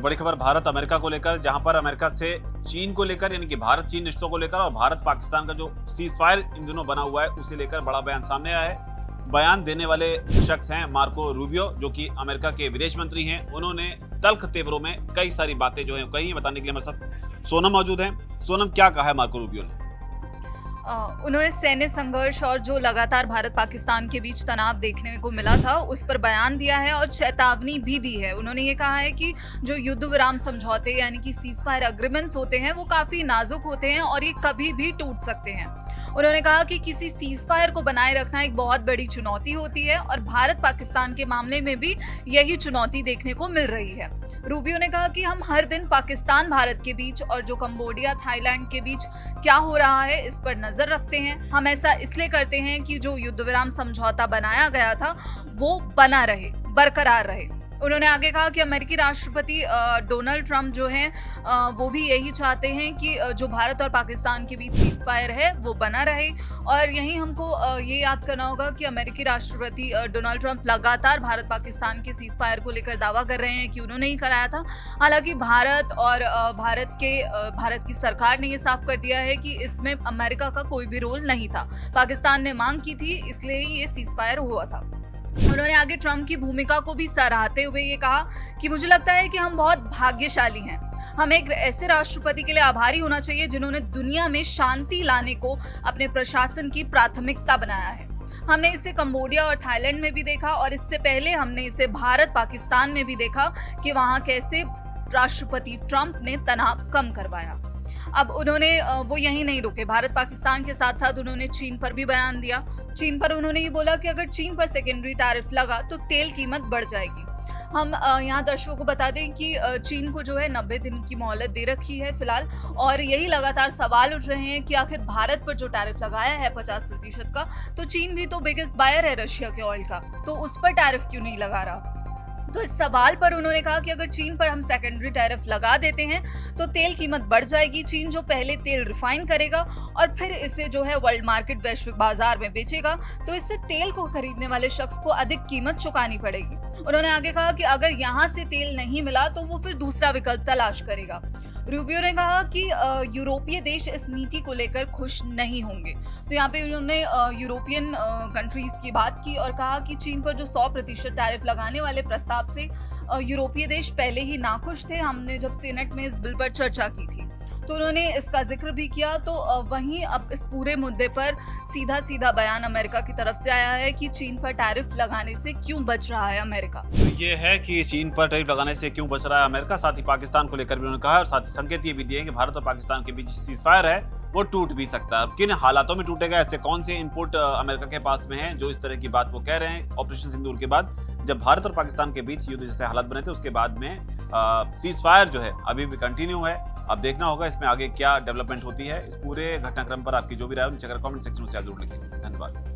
बड़ी खबर भारत अमेरिका को लेकर, जहां पर अमेरिका से चीन को लेकर यानी कि भारत चीन रिश्तों को लेकर और भारत पाकिस्तान का जो सीज फायर इन दिनों बना हुआ है उसे लेकर बड़ा बयान सामने आया है। बयान देने वाले शख्स हैं मार्को रूबियो, जो कि अमेरिका के विदेश मंत्री हैं। उन्होंने तल्ख तेवरों में कई सारी बातें जो हैं कही हैं। बताने के लिए हमारे साथ सोनम मौजूद हैं। सोनम, क्या कहा है मार्को रूबियो ने? उन्होंने सैन्य संघर्ष और जो लगातार भारत पाकिस्तान के बीच तनाव देखने को मिला था उस पर बयान दिया है और चेतावनी भी दी है। उन्होंने ये कहा है कि जो युद्ध विराम समझौते यानी कि सीज फायर एग्रीमेंट्स होते हैं वो काफ़ी नाजुक होते हैं और ये कभी भी टूट सकते हैं। उन्होंने कहा कि किसी सीज फायर को बनाए रखना एक बहुत बड़ी चुनौती होती है और भारत पाकिस्तान के मामले में भी यही चुनौती देखने को मिल रही है। रूबियो ने कहा कि हम हर दिन पाकिस्तान भारत के बीच और जो कंबोडिया थाईलैंड के बीच क्या हो रहा है इस पर नजर रखते हैं। हम ऐसा इसलिए करते हैं कि जो युद्ध विराम समझौता बनाया गया था वो बना रहे, बरकरार रहे। उन्होंने आगे कहा कि अमेरिकी राष्ट्रपति डोनाल्ड ट्रंप जो हैं वो भी यही चाहते हैं कि जो भारत और पाकिस्तान के बीच सीज फायर है वो बना रहे। और यहीं हमको ये याद करना होगा कि अमेरिकी राष्ट्रपति डोनाल्ड ट्रंप लगातार भारत पाकिस्तान के सीज फायर को लेकर दावा कर रहे हैं कि उन्होंने ही कराया था। हालांकि भारत और भारत की सरकार ने ये साफ कर दिया है कि इसमें अमेरिका का कोई भी रोल नहीं था। पाकिस्तान ने मांग की थी, इसलिए ही ये सीज फायर हुआ था। उन्होंने आगे ट्रंप की भूमिका को भी सराहते हुए ये कहा कि मुझे लगता है कि हम बहुत भाग्यशाली हैं। हमें एक ऐसे राष्ट्रपति के लिए आभारी होना चाहिए जिन्होंने दुनिया में शांति लाने को अपने प्रशासन की प्राथमिकता बनाया है। हमने इसे कंबोडिया और थाईलैंड में भी देखा और इससे पहले हमने इसे भारत पाकिस्तान में भी देखा कि वहाँ कैसे राष्ट्रपति ट्रंप ने तनाव कम करवाया। अब उन्होंने वो यहीं नहीं रुके, भारत पाकिस्तान के साथ साथ उन्होंने चीन पर भी बयान दिया। चीन पर उन्होंने ये बोला कि अगर चीन पर सेकेंडरी टैरिफ लगा तो तेल कीमत बढ़ जाएगी। हम यहाँ दर्शकों को बता दें कि चीन को जो है 90 दिन की मोहलत दे रखी है फिलहाल, और यही लगातार सवाल उठ रहे हैं कि आखिर भारत पर जो टैरिफ लगाया है 50% का, तो चीन भी तो बिगेस्ट बायर है रशिया के ऑयल का, तो उस पर टैरिफ क्यों नहीं लगा रहा। तो इस सवाल पर उन्होंने कहा कि अगर चीन पर हम सेकेंडरी टैरिफ लगा देते हैं तो तेल कीमत बढ़ जाएगी। चीन जो पहले तेल रिफाइन करेगा और फिर इसे जो है वर्ल्ड मार्केट वैश्विक बाजार में बेचेगा, तो इससे तेल को खरीदने वाले शख्स को अधिक कीमत चुकानी पड़ेगी। उन्होंने आगे कहा कि अगर यहाँ से तेल नहीं मिला तो वो फिर दूसरा विकल्प तलाश करेगा। रूबियो ने कहा कि यूरोपीय देश इस नीति को लेकर खुश नहीं होंगे। तो यहाँ पे उन्होंने यूरोपियन कंट्रीज की बात की और कहा कि चीन पर जो 100% टैरिफ लगाने वाले प्रस्ताव से यूरोपीय देश पहले ही नाखुश थे। हमने जब सीनेट में इस बिल पर चर्चा की थी तो उन्होंने इसका जिक्र भी किया। तो वहीं अब इस पूरे मुद्दे पर सीधा सीधा बयान अमेरिका की तरफ से आया है कि चीन पर टैरिफ लगाने से क्यों बच रहा है अमेरिका। तो ये है कि चीन पर टैरिफ लगाने से क्यों बच रहा है अमेरिका। साथ ही पाकिस्तान को लेकर भी उन्होंने कहा और साथ ही संकेत ये भी दिए कि भारत और पाकिस्तान के बीच सीज फायर है वो टूट भी सकता है। किन हालातों में टूटेगा, ऐसे कौन से इनपुट अमेरिका के पास में है जो इस तरह की बात वो कह रहे हैं। ऑपरेशन सिंदूर के बाद जब भारत और पाकिस्तान के बीच युद्ध जैसे हालात बने थे उसके बाद में सीज फायर जो है अभी भी कंटिन्यू है। अब देखना होगा इसमें आगे क्या डेवलपमेंट होती है। इस पूरे घटनाक्रम पर आपकी जो भी राय है नीचे कमेंट सेक्शन में जरूर लिखें। धन्यवाद।